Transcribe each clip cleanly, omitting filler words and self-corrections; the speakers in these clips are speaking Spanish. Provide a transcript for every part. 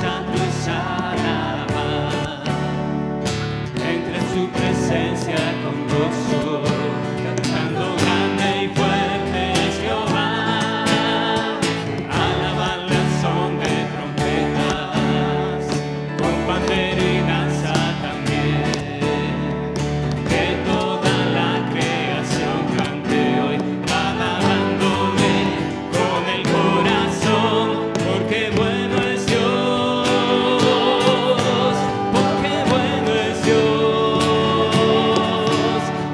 santo es alabar. Entre su presencia con gozo, cantando grande y fuerte es Jehová. Alabarle al son de trompetas, con pandero y danza también. Que toda la creación cante hoy, alabándole con el corazón, porque bueno es Dios, porque bueno es Dios,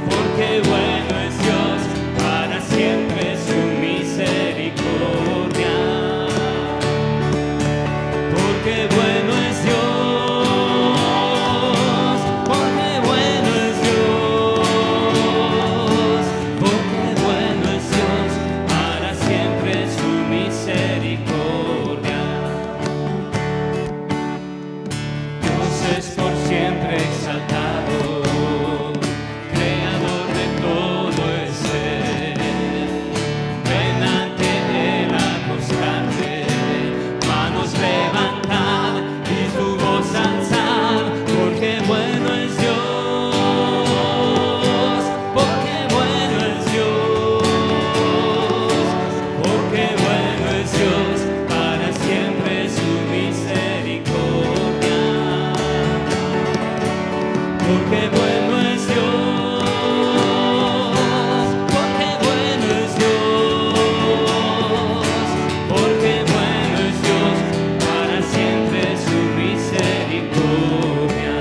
porque bueno es Dios, para siempre su misericordia. Porque bueno es Dios, porque bueno es Dios, porque bueno es Dios, para siempre su misericordia. Dios es por siempre exaltado, creador de todo el ser. Ven ante él a acostarte, manos levantad y tu voz alzad, porque bueno es Dios, porque bueno es Dios, porque bueno es Dios, para siempre su misericordia. Porque bueno es Dios, porque bueno es Dios, porque bueno es Dios, para siempre su misericordia.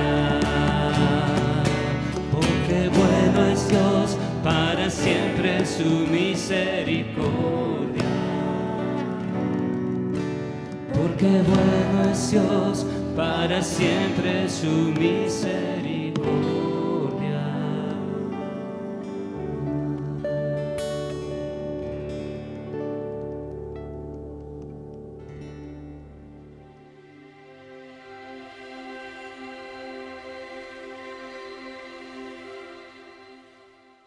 Porque bueno es Dios, para siempre su misericordia. Porque bueno es Dios, para siempre su misericordia.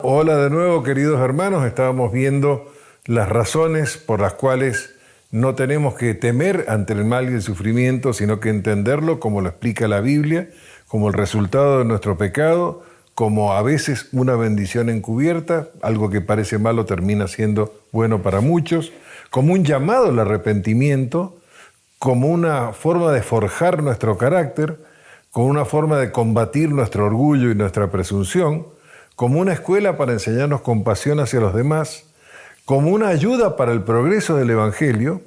Hola de nuevo, queridos hermanos. Estábamos viendo las razones por las cuales no tenemos que temer ante el mal y el sufrimiento, sino que entenderlo como lo explica la Biblia, como el resultado de nuestro pecado, como a veces una bendición encubierta, algo que parece malo termina siendo bueno para muchos, como un llamado al arrepentimiento, como una forma de forjar nuestro carácter, como una forma de combatir nuestro orgullo y nuestra presunción, como una escuela para enseñarnos compasión hacia los demás, como una ayuda para el progreso del Evangelio,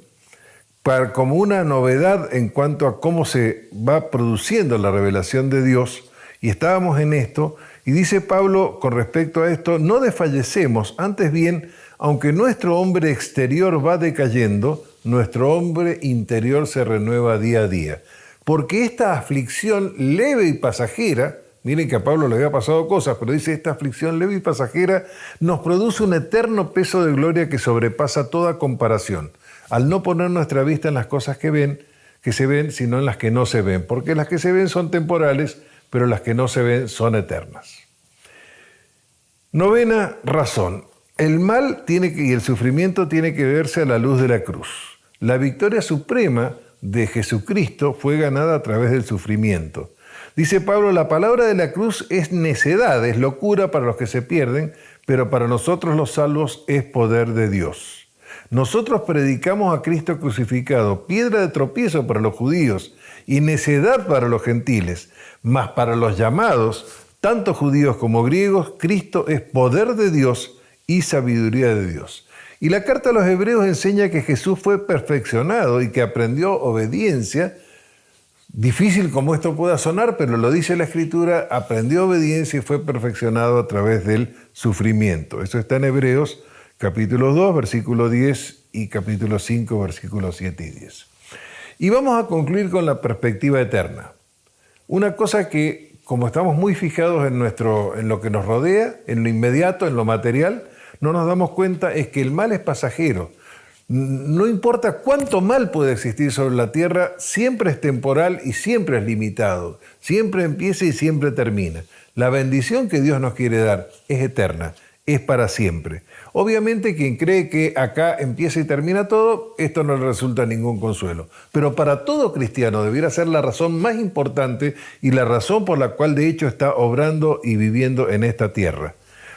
como una novedad en cuanto a cómo se va produciendo la revelación de Dios. Y estábamos en esto, y dice Pablo con respecto a esto: no desfallecemos, antes bien, aunque nuestro hombre exterior va decayendo, nuestro hombre interior se renueva día a día. Porque esta aflicción leve y pasajera, miren que a Pablo le había pasado cosas, pero dice: esta aflicción leve y pasajera nos produce un eterno peso de gloria que sobrepasa toda comparación, al no poner nuestra vista en las cosas que se ven, sino en las que no se ven. Porque las que se ven son temporales, pero las que no se ven son eternas. Novena razón. El mal y el sufrimiento tiene que verse a la luz de la cruz. La victoria suprema de Jesucristo fue ganada a través del sufrimiento. Dice Pablo: la palabra de la cruz es necedad, es locura para los que se pierden, pero para nosotros los salvos es poder de Dios. Nosotros predicamos a Cristo crucificado, piedra de tropiezo para los judíos y necedad para los gentiles, mas para los llamados, tanto judíos como griegos, Cristo es poder de Dios y sabiduría de Dios. Y la carta a los Hebreos enseña que Jesús fue perfeccionado y que aprendió obediencia. Difícil como esto pueda sonar, pero lo dice la Escritura: aprendió obediencia y fue perfeccionado a través del sufrimiento. Eso está en Hebreos capítulo 2, versículo 10 y capítulo 5, versículos 7 y 10. Y vamos a concluir con la perspectiva eterna. Una cosa que, como estamos muy fijados en lo que nos rodea, en lo inmediato, en lo material, no nos damos cuenta es que el mal es pasajero. No importa cuánto mal puede existir sobre la tierra, siempre es temporal y siempre es limitado. Siempre empieza y siempre termina. La bendición que Dios nos quiere dar es eterna. es para siempre. Obviamente quien cree que acá empieza y termina todo, esto no le resulta ningún consuelo. Pero para todo cristiano debiera ser la razón más importante y la razón por la cual de hecho está obrando y viviendo en esta tierra.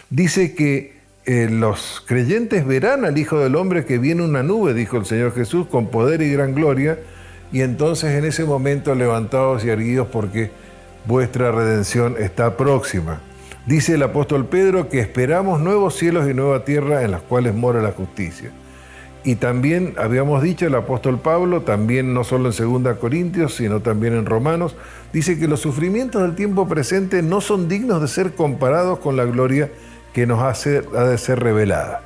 Dice que los creyentes verán al Hijo del Hombre que viene en una nube, dijo el Señor Jesús, con poder y gran gloria, y entonces en ese momento levantaos y erguidos porque vuestra redención está próxima. Dice el apóstol Pedro que esperamos nuevos cielos y nueva tierra en las cuales mora la justicia. Y también habíamos dicho el apóstol Pablo, también no solo en 2 Corintios, sino también en Romanos, dice que los sufrimientos del tiempo presente no son dignos de ser comparados con la gloria que nos ha de ser revelada.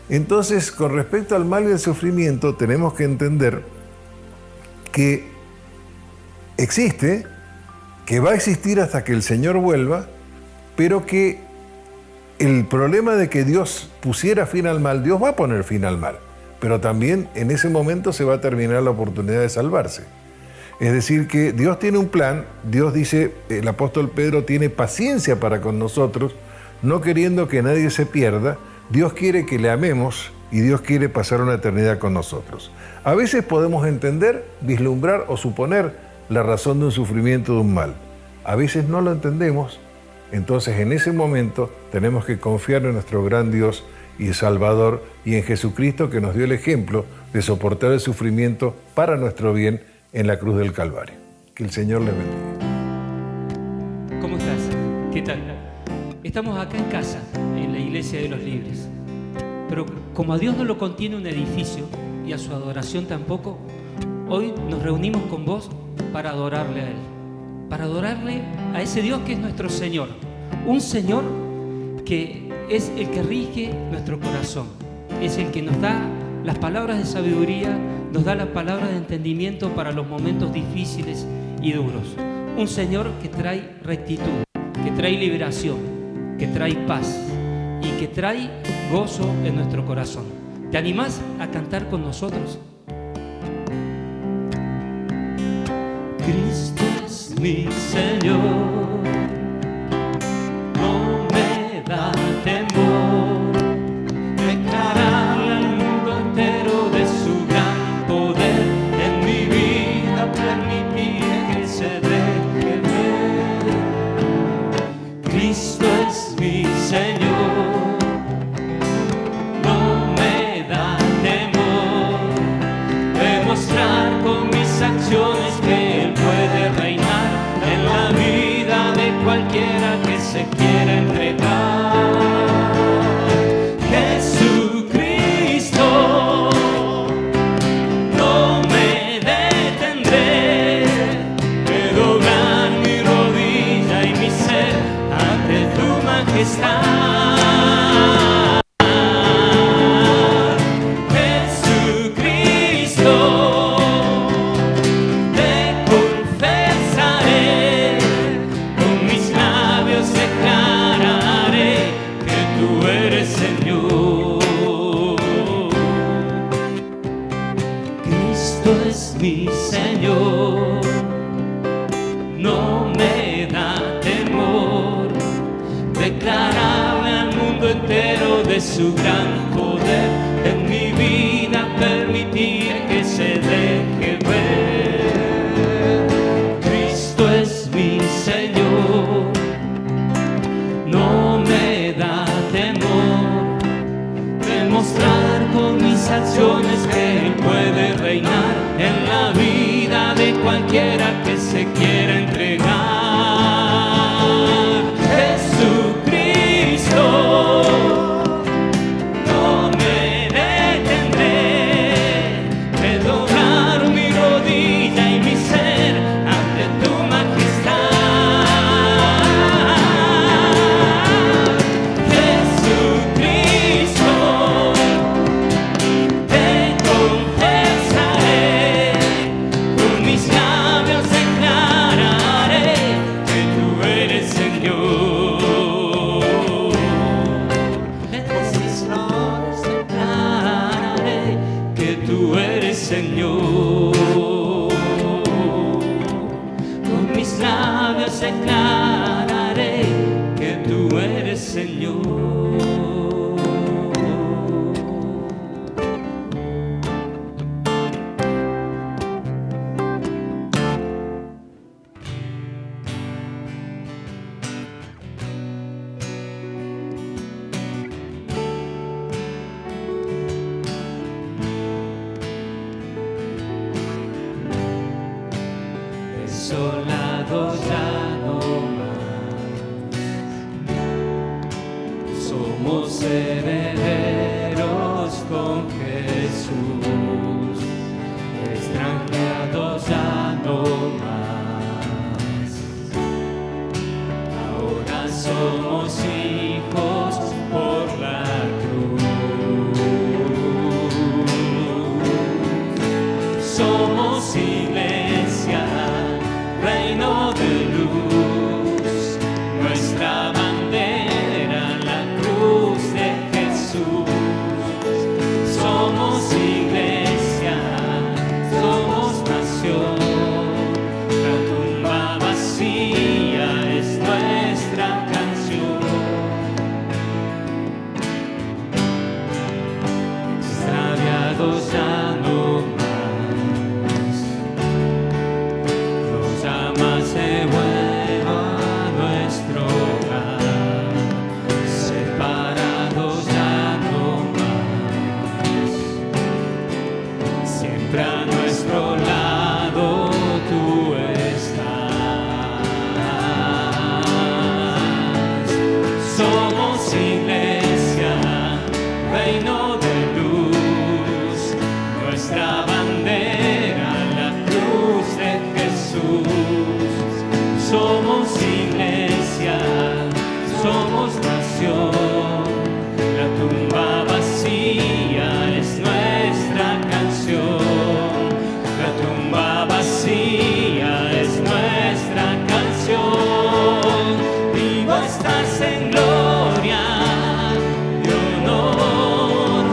Entonces, con respecto al mal y al sufrimiento, tenemos que entender que existe, que va a existir hasta que el Señor vuelva, pero que el problema de que Dios pusiera fin al mal, Dios va a poner fin al mal, pero también en ese momento se va a terminar la oportunidad de salvarse. Es decir, que Dios tiene un plan, Dios dice, el apóstol Pedro tiene paciencia para con nosotros, no queriendo que nadie se pierda. Dios quiere que le amemos y Dios quiere pasar una eternidad con nosotros. A veces podemos entender, vislumbrar o suponer la razón de un sufrimiento, de un mal. A veces no lo entendemos. Entonces, en ese momento, tenemos que confiar en nuestro gran Dios y Salvador y en Jesucristo, que nos dio el ejemplo de soportar el sufrimiento para nuestro bien en la cruz del Calvario. Que el Señor les bendiga. ¿Cómo estás? ¿Qué tal? Estamos acá en casa, en la Iglesia de los Libres. Pero como a Dios no lo contiene un edificio y a su adoración tampoco, hoy nos reunimos con vos para adorarle a Él. Para adorarle a ese Dios que es nuestro Señor. Un Señor que es el que rige nuestro corazón. Es el que nos da las palabras de sabiduría, nos da las palabras de entendimiento para los momentos difíciles y duros. Un Señor que trae rectitud, que trae liberación, que trae paz y que trae gozo en nuestro corazón. ¿Te animás a cantar con nosotros? Cristo es mi Señor, no me da temor declararle al mundo entero de su gran poder. En mi vida permitir que se deje ver. Cristo es mi Señor, no me da temor demostrar con mis acciones que Él puede reinar en la vida de cualquiera que se quiera entregar. Jesucristo, no me detendré de doblar mi rodilla y mi ser ante tu majestad. Mi Señor, no me da temor declararle al mundo entero de su gran poder. En mi vida permitir que se deje ver. Cristo es mi Señor, no me da temor demostrar con mis acciones que Él puede reinar en la vida de cualquiera que se quiera entregar. Jesucristo, no me detendré de doblar mi rodilla y mi ser ante tu majestad. Jesucristo, te confesaré, con mis labios declararé Desolados ya no más, somos herederos con Jesús, extranjeados ya no más, ahora somos hijos por la cruz, somos iglesia, reino de luz, nuestra bandera, la cruz de Jesús. Somos iglesia, somos nación, la tumba vacía es nuestra canción. Extraviados ya no más, nos llama se vuelva a nuestro hogar, separados ya no más, siempre a nuestro lado tú estás. Somos iglesia, reino de luz, nuestra bandera, la cruz de Jesús. Somos iglesia, somos nación, la tumba vacía es nuestra canción, la tumba vacía es nuestra canción. Vivo estás en gloria y honor,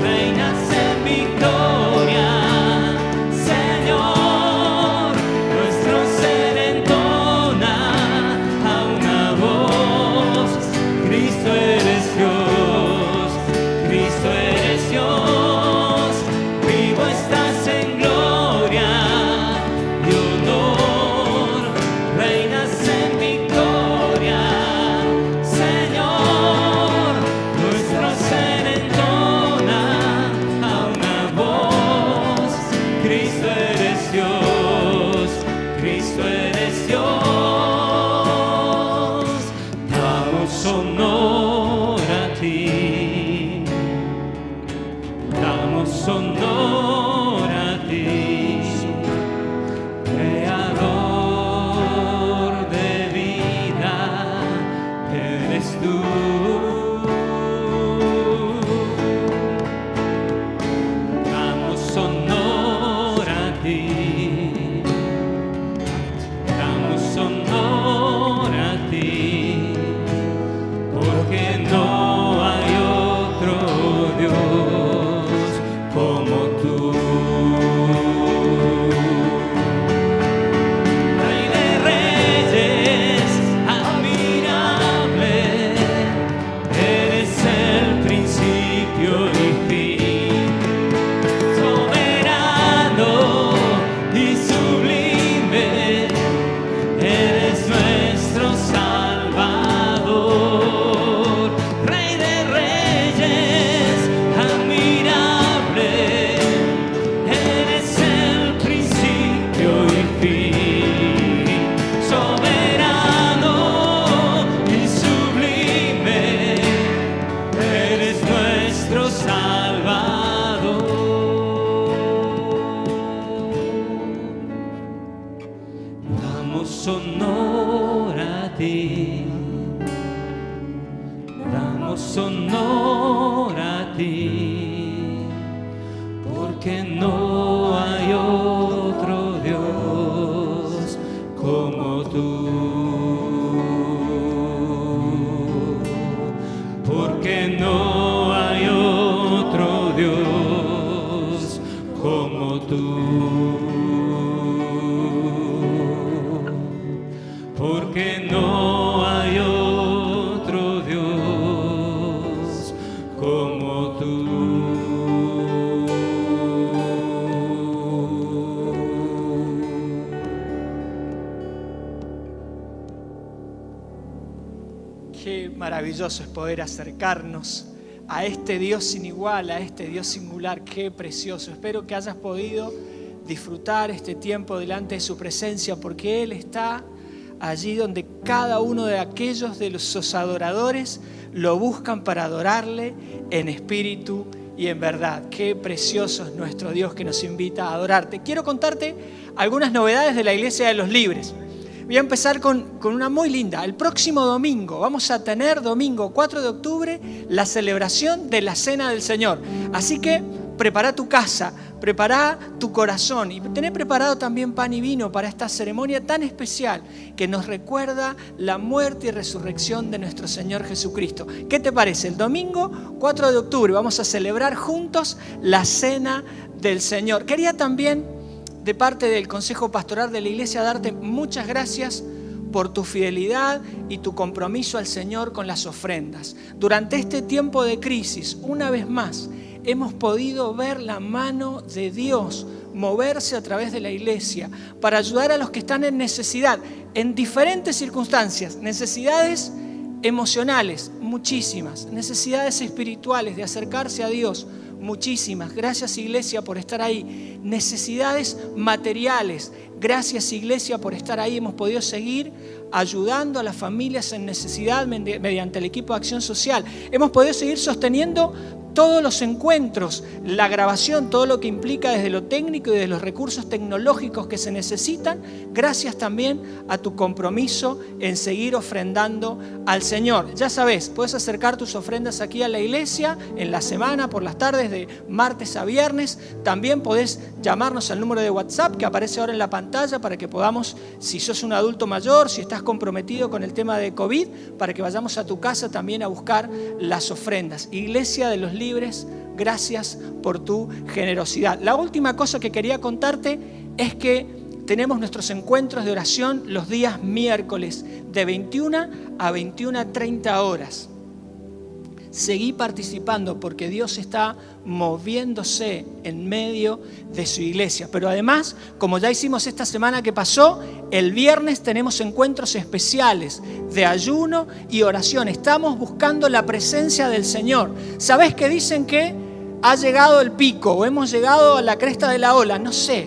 reinas en victoria, Señor, nuestro ser entona a una voz, Cristo eres Dios, Cristo eres Dios, vivo estás en gloria y honor, reinas en victoria, Señor, nuestro ser entona a una voz, Cristo eres Dios, Cristo eres Dios, damos honor a ti, damos honor a ti, creador de vida, eres tú. Damos honor a ti, damos honor a ti, porque no hay otro Dios como tú. Rey de reyes, admirable, eres el principio y fin, soberano y sublime, eres nuestro Salvador. Rey de reyes, admirable, eres el principio y fin, soberano y sublime, eres nuestro Salvador. Damos honor a ti, damos honor a ti, porque no hay otro Dios como tú, porque no hay otro Dios como tú, porque no hay otro Dios como tú. Qué maravilloso es poder acercarnos a este Dios sin igual, a este Dios singular. Qué precioso. Espero que hayas podido disfrutar este tiempo delante de su presencia, porque Él está allí donde cada uno de aquellos de sus adoradores lo buscan para adorarle en espíritu y en verdad. Qué precioso es nuestro Dios que nos invita a adorarte. Quiero contarte algunas novedades de la Iglesia de los Libres. Voy a empezar con una muy linda. El próximo domingo vamos a tener, domingo 4 de octubre, la celebración de la Cena del Señor. Así que prepara tu casa, prepara tu corazón y tené preparado también pan y vino para esta ceremonia tan especial que nos recuerda la muerte y resurrección de nuestro Señor Jesucristo. ¿Qué te parece? El domingo 4 de octubre vamos a celebrar juntos la Cena del Señor. Quería también, de parte del Consejo Pastoral de la Iglesia, darte muchas gracias por tu fidelidad y tu compromiso al Señor con las ofrendas. Durante este tiempo de crisis, una vez más, hemos podido ver la mano de Dios moverse a través de la Iglesia para ayudar a los que están en necesidad, en diferentes circunstancias, necesidades emocionales, muchísimas, necesidades espirituales de acercarse a Dios, muchísimas. Gracias, Iglesia, por estar ahí. Necesidades materiales. Gracias, Iglesia, por estar ahí. Hemos podido seguir ayudando a las familias en necesidad mediante el equipo de acción social. Hemos podido seguir sosteniendo todos los encuentros, la grabación, todo lo que implica desde lo técnico y de los recursos tecnológicos que se necesitan, gracias también a tu compromiso en seguir ofrendando al Señor. Ya sabes, puedes acercar tus ofrendas aquí a la iglesia en la semana, por las tardes de martes a viernes. También podés llamarnos al número de WhatsApp que aparece ahora en la pantalla para que podamos, si sos un adulto mayor, si estás comprometido con el tema de COVID, para que vayamos a tu casa también a buscar las ofrendas. Iglesia de los Libres, gracias por tu generosidad. La última cosa que quería contarte es que tenemos nuestros encuentros de oración los días miércoles de 21 a 21:30 horas. Seguí participando porque Dios está moviéndose en medio de su iglesia. Pero además, como ya hicimos esta semana que pasó, el viernes tenemos encuentros especiales de ayuno y oración. Estamos buscando la presencia del Señor. ¿Sabés que dicen que ha llegado el pico o hemos llegado a la cresta de la ola? No sé,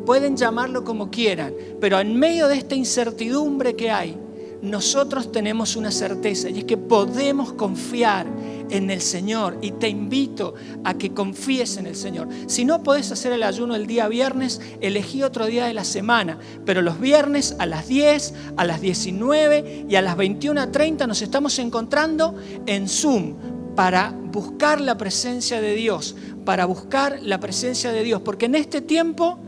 pueden llamarlo como quieran, pero en medio de esta incertidumbre que hay, nosotros tenemos una certeza y es que podemos confiar en el Señor, y te invito a que confíes en el Señor. Si no podés hacer el ayuno el día viernes, elegí otro día de la semana, pero los viernes a las 10, a las 19 y a las 21:30 nos estamos encontrando en Zoom para buscar la presencia de Dios, porque en este tiempo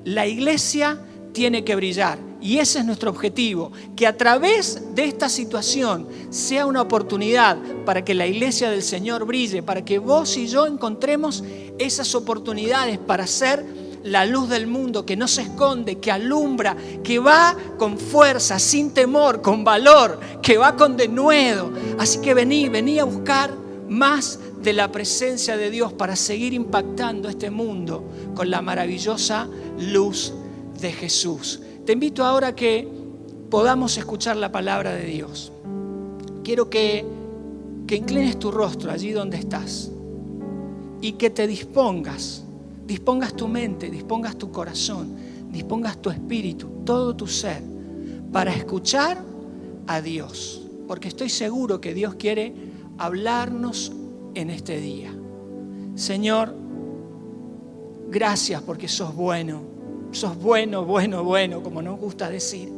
la iglesia tiene que brillar. Y ese es nuestro objetivo, que a través de esta situación sea una oportunidad para que la iglesia del Señor brille, para que vos y yo encontremos esas oportunidades para ser la luz del mundo, que no se esconde, que alumbra, que va con fuerza, sin temor, con valor, que va con denuedo. Así que vení a buscar más de la presencia de Dios para seguir impactando este mundo con la maravillosa luz de Jesús. Te invito ahora a que podamos escuchar la palabra de Dios. Quiero que inclines tu rostro allí donde estás y que te dispongas tu mente, dispongas tu corazón, dispongas tu espíritu, todo tu ser, para escuchar a Dios. Porque estoy seguro que Dios quiere hablarnos en este día. Señor, gracias porque sos bueno. Sos bueno, como nos gusta decir.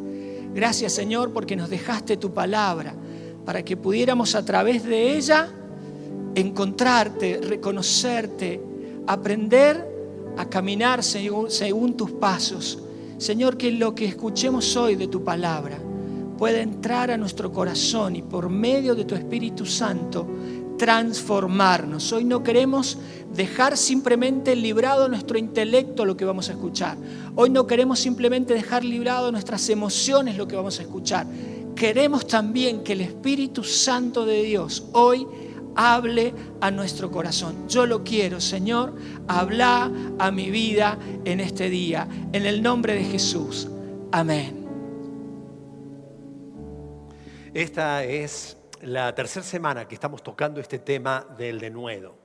Gracias, Señor, porque nos dejaste tu palabra para que pudiéramos a través de ella encontrarte, reconocerte, aprender a caminar según tus pasos. Señor, que lo que escuchemos hoy de tu palabra pueda entrar a nuestro corazón y por medio de tu Espíritu Santo transformarnos. Hoy no queremos dejar simplemente librado nuestro intelecto lo que vamos a escuchar. Hoy no queremos simplemente dejar librado nuestras emociones lo que vamos a escuchar. Queremos también que el Espíritu Santo de Dios hoy hable a nuestro corazón. Yo lo quiero, Señor, habla a mi vida en este día. En el nombre de Jesús. Amén. Esta es la tercera semana que estamos tocando este tema del denuedo.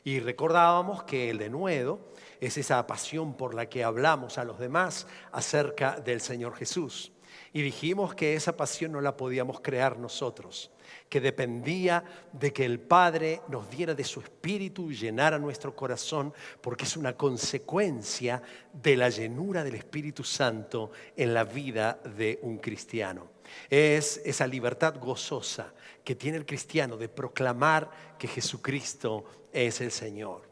Y recordábamos que el denuedo es esa pasión por la que hablamos a los demás acerca del Señor Jesús. Y dijimos que esa pasión no la podíamos crear nosotros, que dependía de que el Padre nos diera de su Espíritu y llenara nuestro corazón, porque es una consecuencia de la llenura del Espíritu Santo en la vida de un cristiano. Es esa libertad gozosa que tiene el cristiano de proclamar que Jesucristo es el Señor.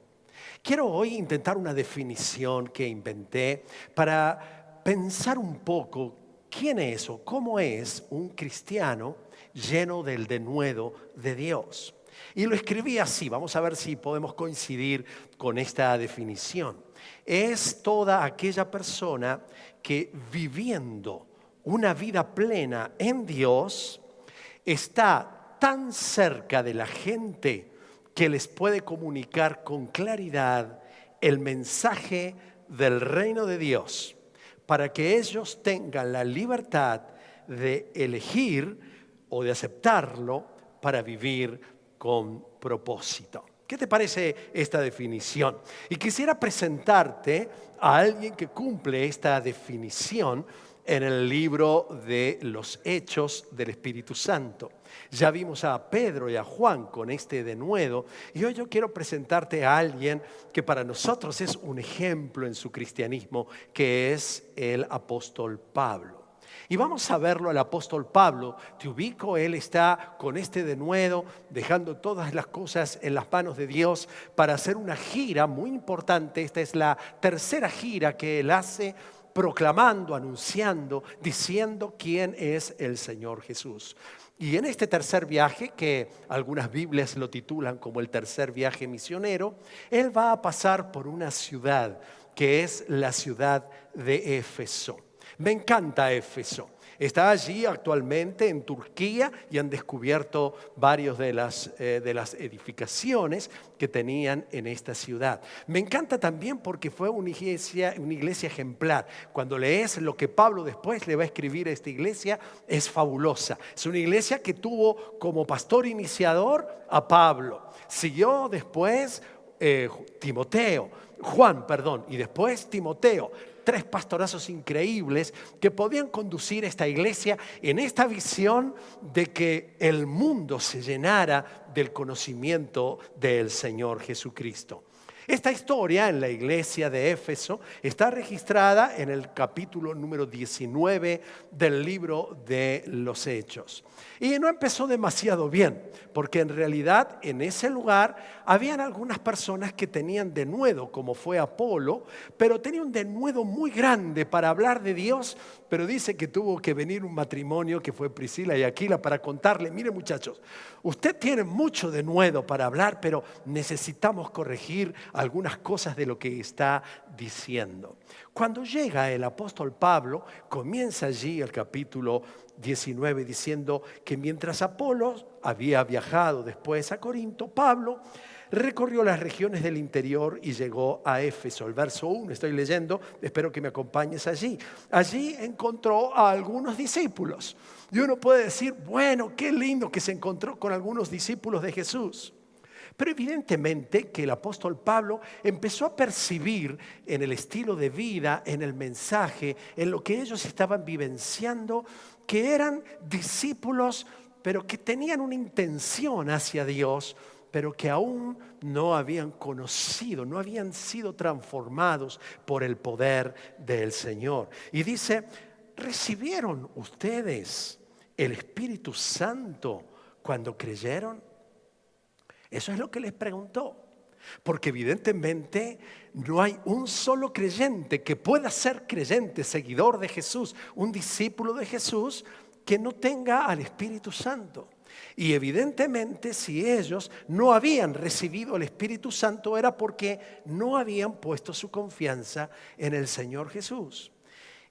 Quiero hoy intentar una definición que inventé para pensar un poco quién es o cómo es un cristiano lleno del denuedo de Dios. Y lo escribí así, vamos a ver si podemos coincidir con esta definición. Es toda aquella persona que viviendo una vida plena en Dios está tan cerca de la gente que les puede comunicar con claridad el mensaje del reino de Dios, para que ellos tengan la libertad de elegir o de aceptarlo para vivir con propósito. ¿Qué te parece esta definición? Y quisiera presentarte a alguien que cumple esta definición en el libro de los Hechos del Espíritu Santo. Ya vimos a Pedro y a Juan con este denuedo, y hoy yo quiero presentarte a alguien que para nosotros es un ejemplo en su cristianismo, que es el apóstol Pablo. Y vamos a verlo al apóstol Pablo. Te ubico, él está con este denuedo, dejando todas las cosas en las manos de Dios para hacer una gira muy importante. Esta es la tercera gira que él hace, proclamando, anunciando, diciendo quién es el Señor Jesús. Y en este tercer viaje, que algunas Biblias lo titulan como el tercer viaje misionero, él va a pasar por una ciudad que es la ciudad de Éfeso. Me encanta Éfeso. Está allí actualmente en Turquía y han descubierto varias de las edificaciones que tenían en esta ciudad. Me encanta también porque fue una iglesia ejemplar. Cuando lees lo que Pablo después le va a escribir a esta iglesia, es fabulosa. Es una iglesia que tuvo como pastor iniciador a Pablo. Siguió después Juan, y después Timoteo. 3 pastorazos increíbles que podían conducir esta iglesia en esta visión de que el mundo se llenara del conocimiento del Señor Jesucristo. Esta historia en la iglesia de Éfeso está registrada en el capítulo número 19 del libro de los Hechos. Y no empezó demasiado bien, porque en realidad en ese lugar habían algunas personas que tenían denuedo, como fue Apolo, pero tenía un denuedo muy grande para hablar de Dios, pero dice que tuvo que venir un matrimonio que fue Priscila y Aquila para contarle: mire muchachos, usted tiene mucho denuedo para hablar, pero necesitamos corregir algunas cosas de lo que está diciendo. Cuando llega el apóstol Pablo, comienza allí el capítulo 19 diciendo que mientras Apolo había viajado después a Corinto, Pablo recorrió las regiones del interior y llegó a Éfeso. El verso 1 estoy leyendo, espero que me acompañes allí. Allí encontró a algunos discípulos. Y uno puede decir: bueno, qué lindo que se encontró con algunos discípulos de Jesús. Pero evidentemente que el apóstol Pablo empezó a percibir en el estilo de vida, en el mensaje, en lo que ellos estaban vivenciando, que eran discípulos, pero que tenían una intención hacia Dios, pero que aún no habían conocido, no habían sido transformados por el poder del Señor. Y dice: ¿recibieron ustedes el Espíritu Santo cuando creyeron? Eso es lo que les preguntó. Porque evidentemente no hay un solo creyente que pueda ser creyente, seguidor de Jesús, un discípulo de Jesús, que no tenga al Espíritu Santo. Y evidentemente si ellos no habían recibido el Espíritu Santo era porque no habían puesto su confianza en el Señor Jesús.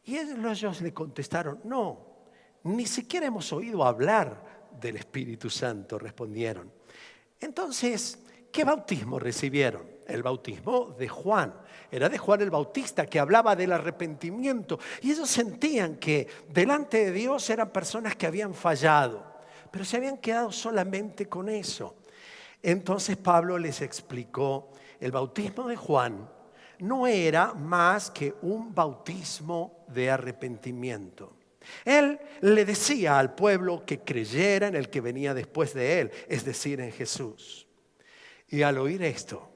Y ellos le contestaron: no, ni siquiera hemos oído hablar del Espíritu Santo, respondieron. Entonces, ¿qué bautismo recibieron? El bautismo de Juan. Era de Juan el Bautista, que hablaba del arrepentimiento. Y ellos sentían que delante de Dios eran personas que habían fallado, pero se habían quedado solamente con eso. Entonces Pablo les explicó, el bautismo de Juan no era más que un bautismo de arrepentimiento. Él le decía al pueblo que creyera en el que venía después de él, es decir, en Jesús. Y al oír esto,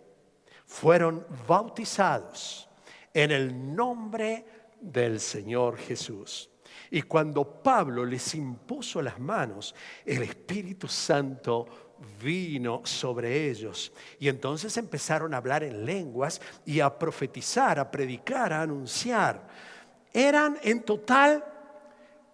fueron bautizados en el nombre del Señor Jesús. Y cuando Pablo les impuso las manos, el Espíritu Santo vino sobre ellos. Y entonces empezaron a hablar en lenguas y a profetizar, a predicar, a anunciar. Eran en total,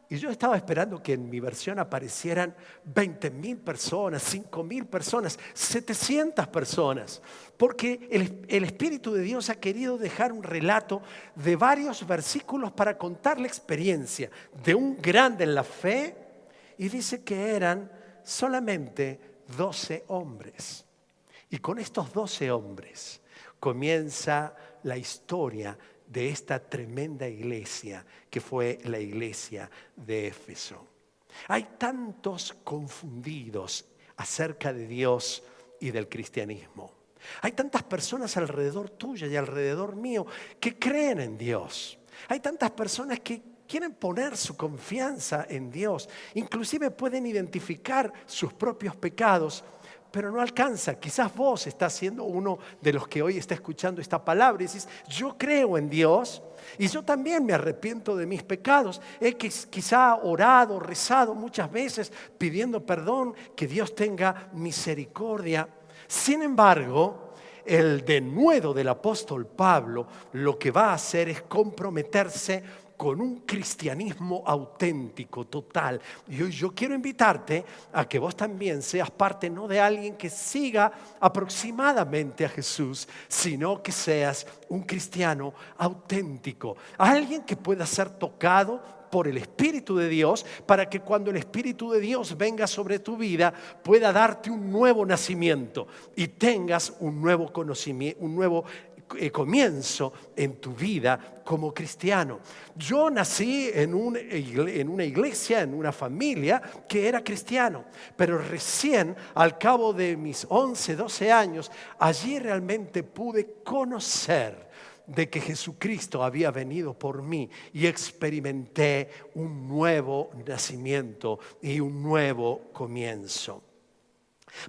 y yo estaba esperando que en mi versión aparecieran 20,000 personas, 5,000 personas, 700 personas. Porque el Espíritu de Dios ha querido dejar un relato de varios versículos para contar la experiencia de un grande en la fe. Y dice que eran solamente 12 hombres. Y con estos 12 hombres comienza la historia de esta tremenda iglesia que fue la iglesia de Éfeso. Hay tantos confundidos acerca de Dios y del cristianismo. Hay tantas personas alrededor tuya y alrededor mío que creen en Dios. Hay tantas personas que quieren poner su confianza en Dios. Inclusive pueden identificar sus propios pecados, pero no alcanza. Quizás vos estás siendo uno de los que hoy está escuchando esta palabra y dices, yo creo en Dios y yo también me arrepiento de mis pecados. He quizá orado, rezado muchas veces pidiendo perdón, que Dios tenga misericordia. Sin embargo, el denuedo del apóstol Pablo lo que va a hacer es comprometerse con un cristianismo auténtico, total. Y hoy yo quiero invitarte a que vos también seas parte no de alguien que siga aproximadamente a Jesús, sino que seas un cristiano auténtico, alguien que pueda ser tocado por el Espíritu de Dios, para que cuando el Espíritu de Dios venga sobre tu vida pueda darte un nuevo nacimiento y tengas un nuevo conocimiento, un nuevo comienzo en tu vida como cristiano. Yo nací en una iglesia, en una familia que era cristiano, pero recién al cabo de mis 11, 12 años, allí realmente pude conocer de que Jesucristo había venido por mí y experimenté un nuevo nacimiento y un nuevo comienzo.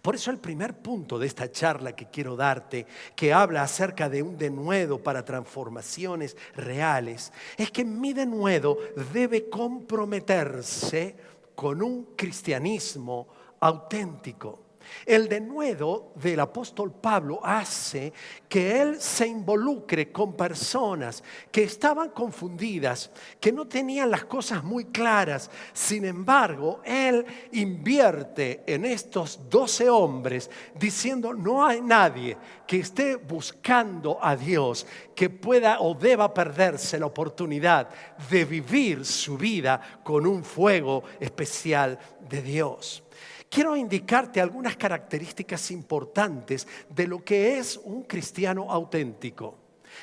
Por eso el primer punto de esta charla que quiero darte, que habla acerca de un denuedo para transformaciones reales, es que mi denuedo debe comprometerse con un cristianismo auténtico. El denuedo del apóstol Pablo hace que él se involucre con personas que estaban confundidas, que no tenían las cosas muy claras. Sin embargo, él invierte en estos 12 hombres diciendo: no hay nadie que esté buscando a Dios que pueda o deba perderse la oportunidad de vivir su vida con un fuego especial de Dios. Quiero indicarte algunas características importantes de lo que es un cristiano auténtico.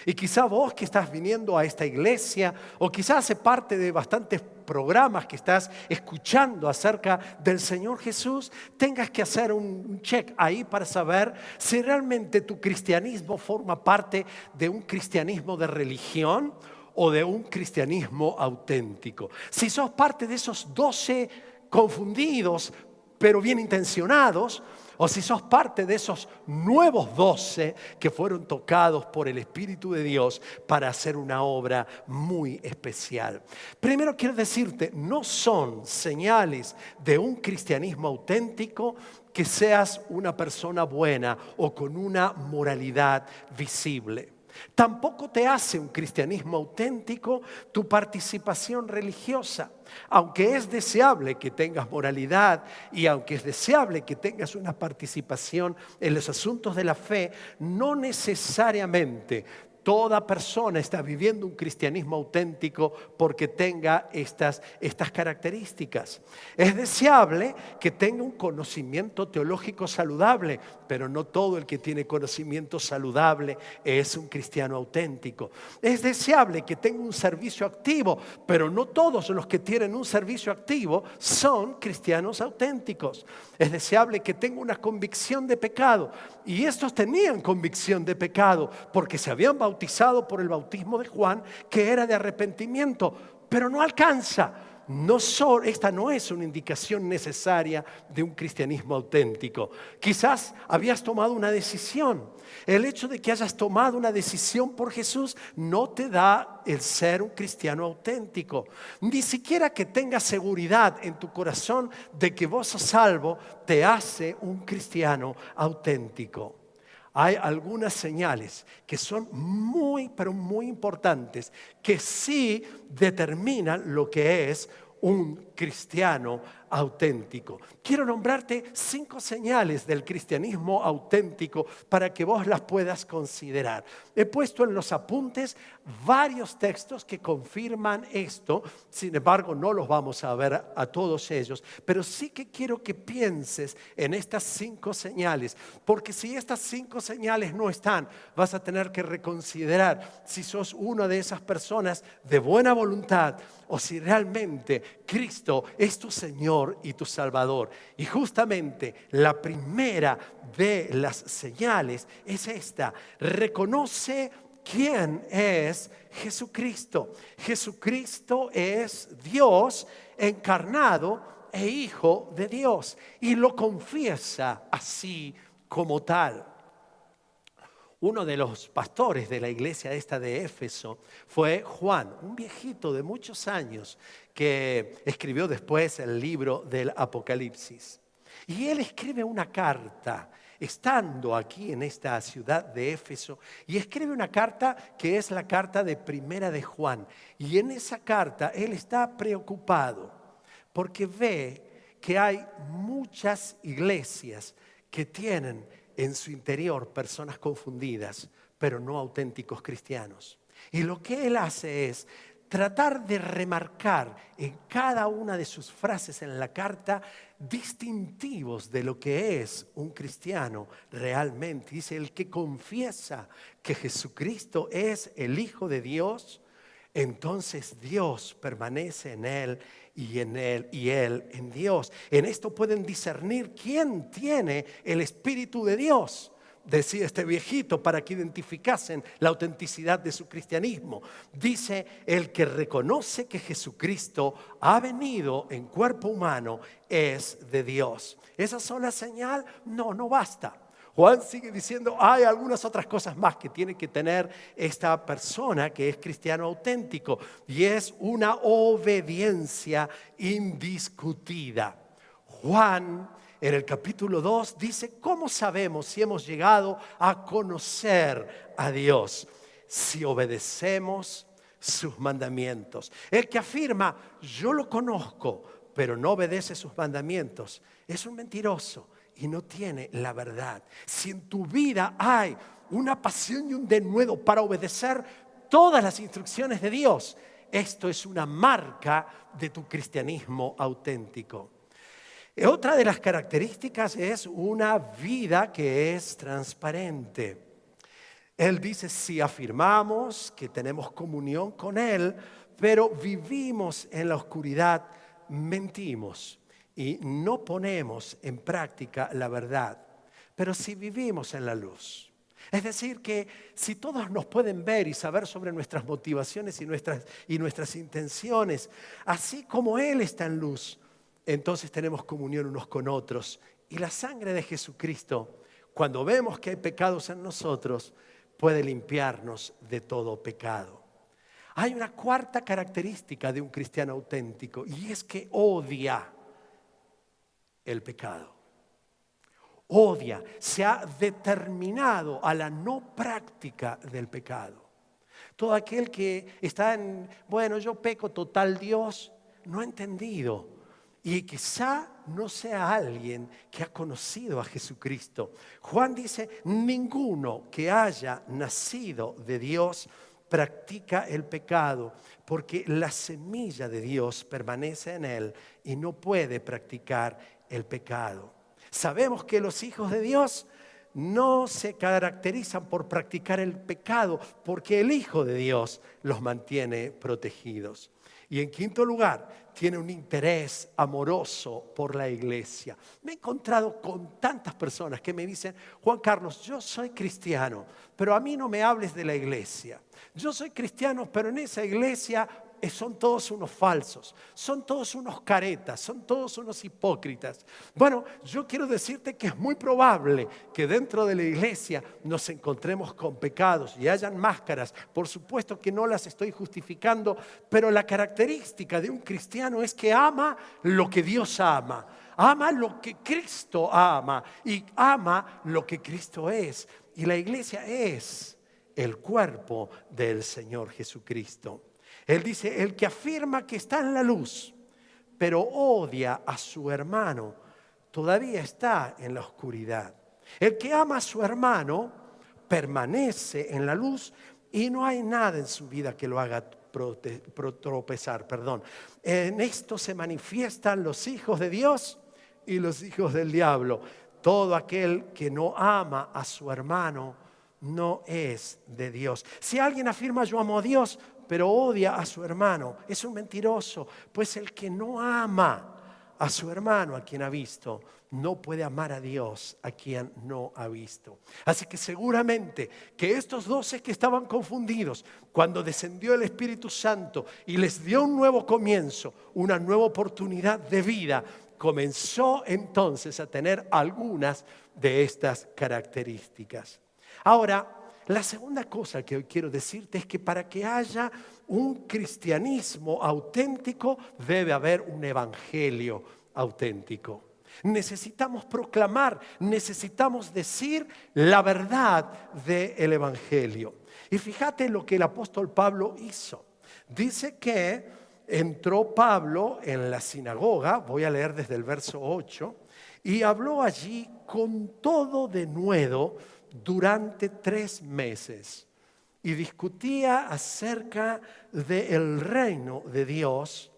Y quizá vos que estás viniendo a esta iglesia, o quizá hace parte de bastantes programas que estás escuchando acerca del Señor Jesús, tengas que hacer un check ahí para saber si realmente tu cristianismo forma parte de un cristianismo de religión o de un cristianismo auténtico. Si sos parte de esos 12 confundidos, pero bien intencionados, o si sos parte de esos nuevos 12 que fueron tocados por el Espíritu de Dios para hacer una obra muy especial. Primero quiero decirte, no son señales de un cristianismo auténtico que seas una persona buena o con una moralidad visible. Tampoco te hace un cristianismo auténtico tu participación religiosa. Aunque es deseable que tengas moralidad y aunque es deseable que tengas una participación en los asuntos de la fe, no necesariamente Toda persona está viviendo un cristianismo auténtico porque tenga estas características. Es deseable que tenga un conocimiento teológico saludable, pero no todo el que tiene conocimiento saludable es un cristiano auténtico. Es deseable que tenga un servicio activo, pero no todos los que tienen un servicio activo son cristianos auténticos. Es deseable que tenga una convicción de pecado, y estos tenían convicción de pecado porque se habían bautizado por el bautismo de Juan, que era de arrepentimiento, pero no alcanza. Esta no es una indicación necesaria de un cristianismo auténtico. Quizás habías tomado una decisión. El hecho de que hayas tomado una decisión por Jesús no te da el ser un cristiano auténtico. Ni siquiera que tengas seguridad en tu corazón de que vos sos salvo te hace un cristiano auténtico. Hay algunas señales que son muy, pero muy importantes, que sí determinan lo que es un cristiano auténtico. Quiero nombrarte 5 señales del cristianismo auténtico para que vos las puedas considerar. He puesto en los apuntes varios textos que confirman esto. Sin embargo, no los vamos a ver a todos ellos, pero sí que quiero que pienses en estas 5 señales, porque si estas 5 señales no están, vas a tener que reconsiderar si sos una de esas personas de buena voluntad o si realmente Cristo es tu Señor y tu Salvador. Y justamente la primera de las señales es esta: reconoce quién es Jesucristo. Jesucristo es Dios encarnado e Hijo de Dios, y lo confiesa así como tal. Uno de los pastores de la iglesia esta de Éfeso fue Juan, un viejito de muchos años que escribió después el libro del Apocalipsis. Y él escribe una carta estando aquí en esta ciudad de Éfeso, y escribe una carta que es la carta de Primera de Juan. Y en esa carta él está preocupado porque ve que hay muchas iglesias que tienen en su interior personas confundidas, pero no auténticos cristianos. Y lo que él hace es tratar de remarcar en cada una de sus frases en la carta distintivos de lo que es un cristiano realmente. Dice: el que confiesa que Jesucristo es el Hijo de Dios, entonces Dios permanece en él y en él y él en Dios. En esto pueden discernir quién tiene el Espíritu de Dios, decía este viejito, para que identificasen la autenticidad de su cristianismo. Dice: el que reconoce que Jesucristo ha venido en cuerpo humano es de Dios. ¿Esa sola señal? No basta. Juan sigue diciendo: hay algunas otras cosas más que tiene que tener esta persona que es cristiano auténtico, y es una obediencia indiscutida. Juan, en el capítulo 2, dice: ¿cómo sabemos si hemos llegado a conocer a Dios? Si obedecemos sus mandamientos. El que afirma: yo lo conozco, pero no obedece sus mandamientos, es un mentiroso y no tiene la verdad. Si en tu vida hay una pasión y un denuedo para obedecer todas las instrucciones de Dios, esto es una marca de tu cristianismo auténtico. Otra de las características es una vida que es transparente. Él dice: si afirmamos que tenemos comunión con Él, pero vivimos en la oscuridad, mentimos y no ponemos en práctica la verdad. Pero si vivimos en la luz, es decir, que si todos nos pueden ver y saber sobre nuestras motivaciones y nuestras intenciones, así como Él está en luz, entonces tenemos comunión unos con otros. Y la sangre de Jesucristo, cuando vemos que hay pecados en nosotros, puede limpiarnos de todo pecado. Hay una cuarta característica de un cristiano auténtico, y es que odia el pecado. Odia, se ha determinado a la no práctica del pecado. Todo aquel que está yo peco, total Dios, no ha entendido. Y quizá no sea alguien que ha conocido a Jesucristo. Juan dice, ninguno que haya nacido de Dios practica el pecado, porque la semilla de Dios permanece en él y no puede practicar el pecado. Sabemos que los hijos de Dios no se caracterizan por practicar el pecado, porque el Hijo de Dios los mantiene protegidos. Y en quinto lugar, tiene un interés amoroso por la iglesia. Me he encontrado con tantas personas que me dicen, Juan Carlos, yo soy cristiano, pero a mí no me hables de la iglesia. Yo soy cristiano, pero en esa iglesia son todos unos falsos, son todos unos caretas, son todos unos hipócritas. Bueno, yo quiero decirte que es muy probable que dentro de la iglesia nos encontremos con pecados y hayan máscaras. Por supuesto que no las estoy justificando, pero la característica de un cristiano es que ama lo que Dios ama. Ama lo que Cristo ama y ama lo que Cristo es. Y la iglesia es el cuerpo del Señor Jesucristo. Él dice, el que afirma que está en la luz, pero odia a su hermano, todavía está en la oscuridad. El que ama a su hermano permanece en la luz y no hay nada en su vida que lo haga tropezar. En esto se manifiestan los hijos de Dios y los hijos del diablo. Todo aquel que no ama a su hermano no es de Dios. Si alguien afirma yo amo a Dios, pero odia a su hermano, es un mentiroso, pues el que no ama a su hermano, a quien ha visto, no puede amar a Dios, a quien no ha visto. Así que seguramente que estos 12 que estaban confundidos, cuando descendió el Espíritu Santo y les dio un nuevo comienzo, una nueva oportunidad de vida, comenzó entonces a tener algunas de estas características. Ahora, la segunda cosa que hoy quiero decirte es que para que haya un cristianismo auténtico debe haber un evangelio auténtico. Necesitamos proclamar, necesitamos decir la verdad del evangelio. Y fíjate lo que el apóstol Pablo hizo. Dice que entró Pablo en la sinagoga, voy a leer desde el verso 8, y habló allí con todo denuedo durante 3 meses y discutía acerca del reino de Dios,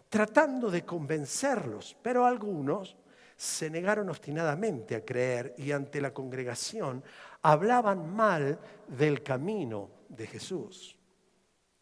tratando de convencerlos, pero algunos se negaron obstinadamente a creer y ante la congregación hablaban mal del camino de Jesús.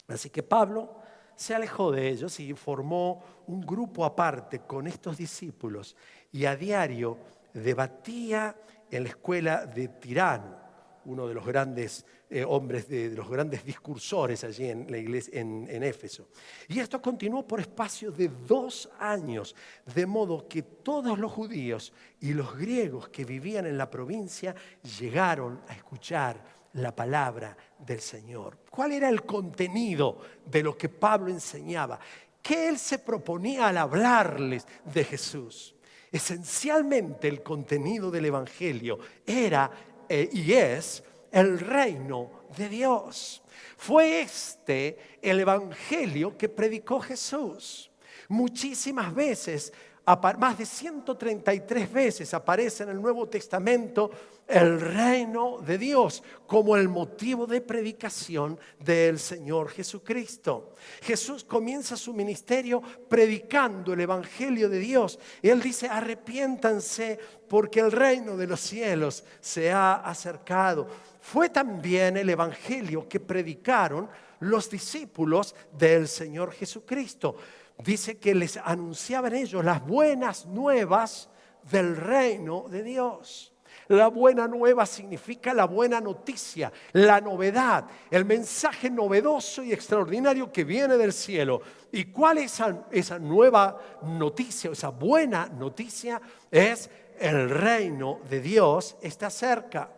Así que Pablo se alejó de ellos y formó un grupo aparte con estos discípulos y a diario debatía en la escuela de Tirano, uno de los grandes hombres, de los grandes discursores allí en la iglesia, en Éfeso. Y esto continuó por espacio de 2 años, de modo que todos los judíos y los griegos que vivían en la provincia llegaron a escuchar la palabra del Señor. ¿Cuál era el contenido de lo que Pablo enseñaba? ¿Qué él se proponía al hablarles de Jesús? Esencialmente el contenido del evangelio era y es el reino de Dios. Fue este el evangelio que predicó Jesús. Muchísimas veces, más de 133 veces aparece en el Nuevo Testamento el reino de Dios como el motivo de predicación del Señor Jesucristo. Jesús comienza su ministerio predicando el evangelio de Dios. Él dice, arrepiéntanse porque el reino de los cielos se ha acercado. Fue también el evangelio que predicaron los discípulos del Señor Jesucristo. Dice que les anunciaban ellos las buenas nuevas del reino de Dios. La buena nueva significa la buena noticia, la novedad, el mensaje novedoso y extraordinario que viene del cielo. ¿Y cuál es esa nueva noticia, esa buena noticia? Es el reino de Dios está cerca.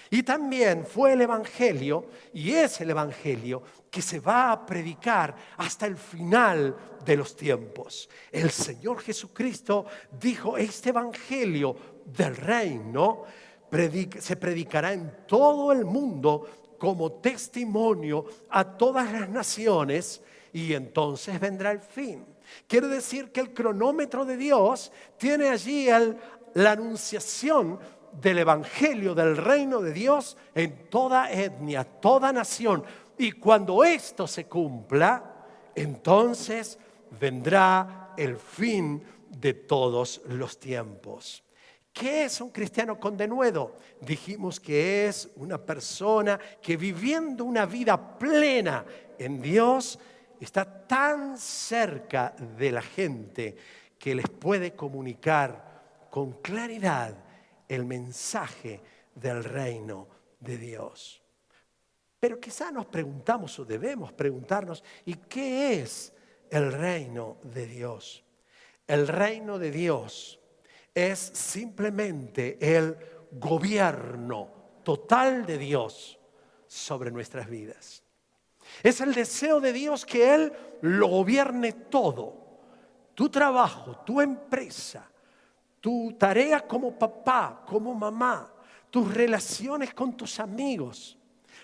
Y también fue el evangelio, y es el evangelio que se va a predicar hasta el final de los tiempos. El Señor Jesucristo dijo, este evangelio del reino se predicará en todo el mundo como testimonio a todas las naciones, y entonces vendrá el fin. Quiere decir que el cronómetro de Dios tiene allí la anunciación del evangelio, del reino de Dios en toda etnia, toda nación. Y cuando esto se cumpla, entonces vendrá el fin de todos los tiempos. ¿Qué es un cristiano con denuedo? Dijimos que es una persona que viviendo una vida plena en Dios está tan cerca de la gente que les puede comunicar con claridad el mensaje del reino de Dios. Pero quizá nos preguntamos o debemos preguntarnos, ¿y qué es el reino de Dios? El reino de Dios es simplemente el gobierno total de Dios sobre nuestras vidas. Es el deseo de Dios que Él lo gobierne todo. Tu trabajo, tu empresa, tu tarea como papá, como mamá, tus relaciones con tus amigos,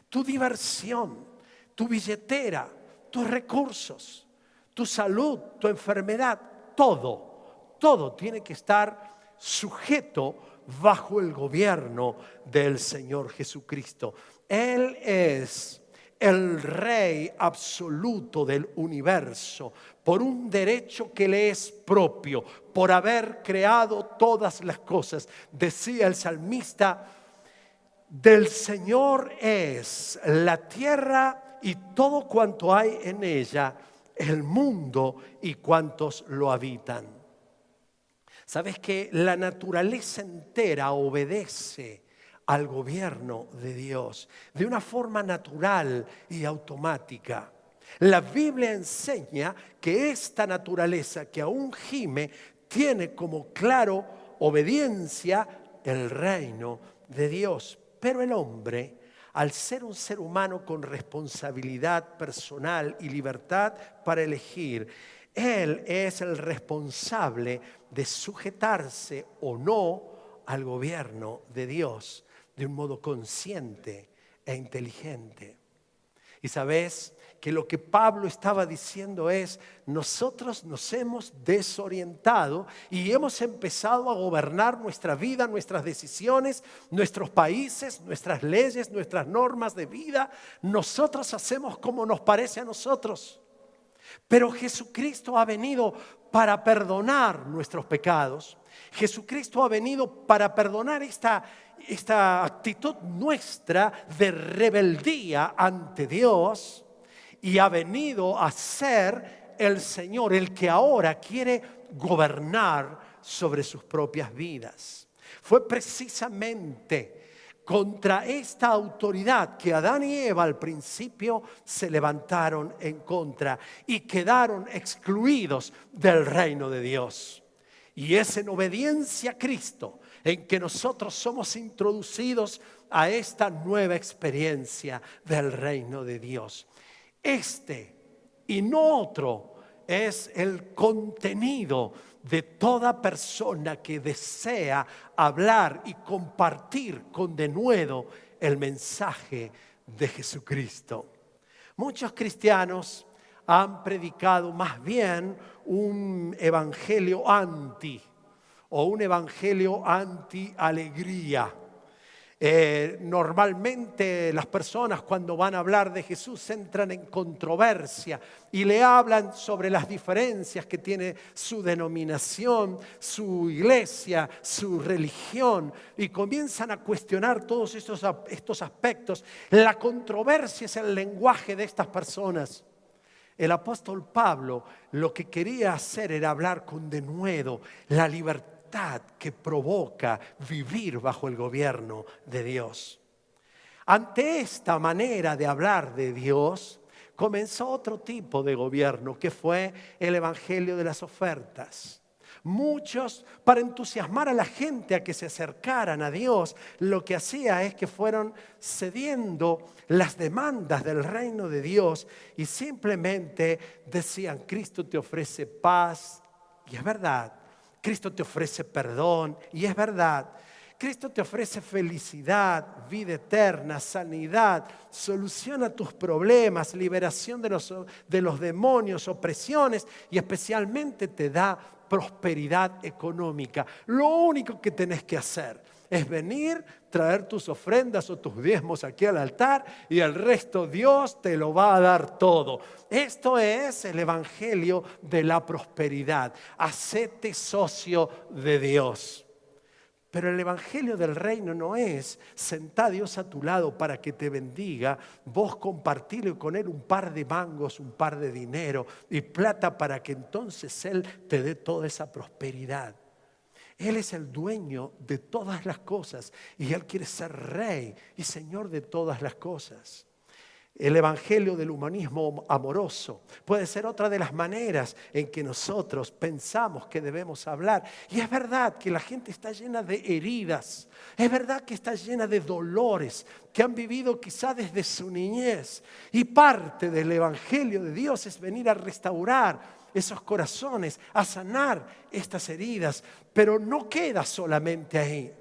tu diversión, tu billetera, tus recursos, tu salud, tu enfermedad, todo tiene que estar sujeto bajo el gobierno del Señor Jesucristo. Él es el Rey absoluto del universo, por un derecho que le es propio, por haber creado todas las cosas. Decía el salmista, del Señor es la tierra y todo cuanto hay en ella, el mundo y cuantos lo habitan. ¿Sabes que la naturaleza entera obedece al gobierno de Dios de una forma natural y automática? La Biblia enseña que esta naturaleza que aún gime tiene como claro obediencia el reino de Dios. Pero el hombre, al ser un ser humano con responsabilidad personal y libertad para elegir, él es el responsable de sujetarse o no al gobierno de Dios de un modo consciente e inteligente. Y sabes que lo que Pablo estaba diciendo es, nosotros nos hemos desorientado y hemos empezado a gobernar nuestra vida, nuestras decisiones, nuestros países, nuestras leyes, nuestras normas de vida. Nosotros hacemos como nos parece a nosotros. Pero Jesucristo ha venido para perdonar nuestros pecados. Jesucristo ha venido para perdonar esta actitud nuestra de rebeldía ante Dios y ha venido a ser el Señor, el que ahora quiere gobernar sobre sus propias vidas. Fue precisamente contra esta autoridad que Adán y Eva al principio se levantaron en contra y quedaron excluidos del reino de Dios. Y es en obediencia a Cristo en que nosotros somos introducidos a esta nueva experiencia del reino de Dios. Este y no otro es el contenido de toda persona que desea hablar y compartir con denuedo el mensaje de Jesucristo. Muchos cristianos han predicado más bien un evangelio anti o un evangelio anti-alegría. Normalmente las personas cuando van a hablar de Jesús entran en controversia y le hablan sobre las diferencias que tiene su denominación, su iglesia, su religión y comienzan a cuestionar todos estos aspectos. La controversia es el lenguaje de estas personas. El apóstol Pablo lo que quería hacer era hablar con denuedo la libertad que provoca vivir bajo el gobierno de Dios. Ante esta manera de hablar de Dios, comenzó otro tipo de gobierno que fue el evangelio de las ofertas. Muchos, para entusiasmar a la gente a que se acercaran a Dios, lo que hacía es que fueron cediendo las demandas del reino de Dios y simplemente decían, Cristo te ofrece paz, y es verdad. Cristo te ofrece perdón, y es verdad. Cristo te ofrece felicidad, vida eterna, sanidad, soluciona tus problemas, liberación de los demonios, opresiones y especialmente te da prosperidad económica. Lo único que tenés que hacer es venir, traer tus ofrendas o tus diezmos aquí al altar y el resto Dios te lo va a dar todo. Esto es el evangelio de la prosperidad. Hacete socio de Dios. Pero el evangelio del reino no es sentar a Dios a tu lado para que te bendiga, vos compartirle con Él un par de mangos, un par de dinero y plata para que entonces Él te dé toda esa prosperidad. Él es el dueño de todas las cosas y Él quiere ser rey y señor de todas las cosas. El evangelio del humanismo amoroso puede ser otra de las maneras en que nosotros pensamos que debemos hablar. Y es verdad que la gente está llena de heridas, es verdad que está llena de dolores que han vivido quizá desde su niñez. Y parte del evangelio de Dios es venir a restaurar esos corazones, a sanar estas heridas, pero no queda solamente ahí.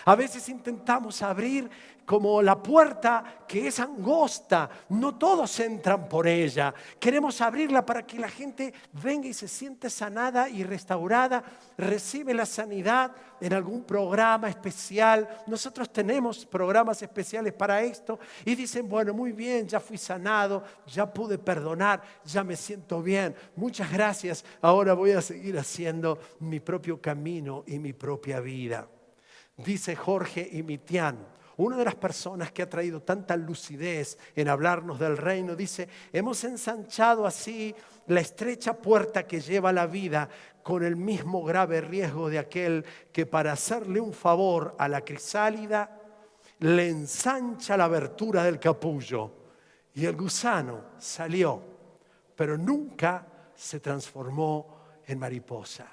A veces intentamos abrir como la puerta que es angosta, no todos entran por ella. Queremos abrirla para que la gente venga y se siente sanada y restaurada, recibe la sanidad en algún programa especial. Nosotros tenemos programas especiales para esto y dicen, bueno, muy bien, ya fui sanado, ya pude perdonar, ya me siento bien. Muchas gracias, ahora voy a seguir haciendo mi propio camino y mi propia vida. Dice Jorge Imitian, una de las personas que ha traído tanta lucidez en hablarnos del reino, dice, hemos ensanchado así la estrecha puerta que lleva a la vida con el mismo grave riesgo de aquel que para hacerle un favor a la crisálida le ensancha la abertura del capullo y el gusano salió, pero nunca se transformó en mariposa.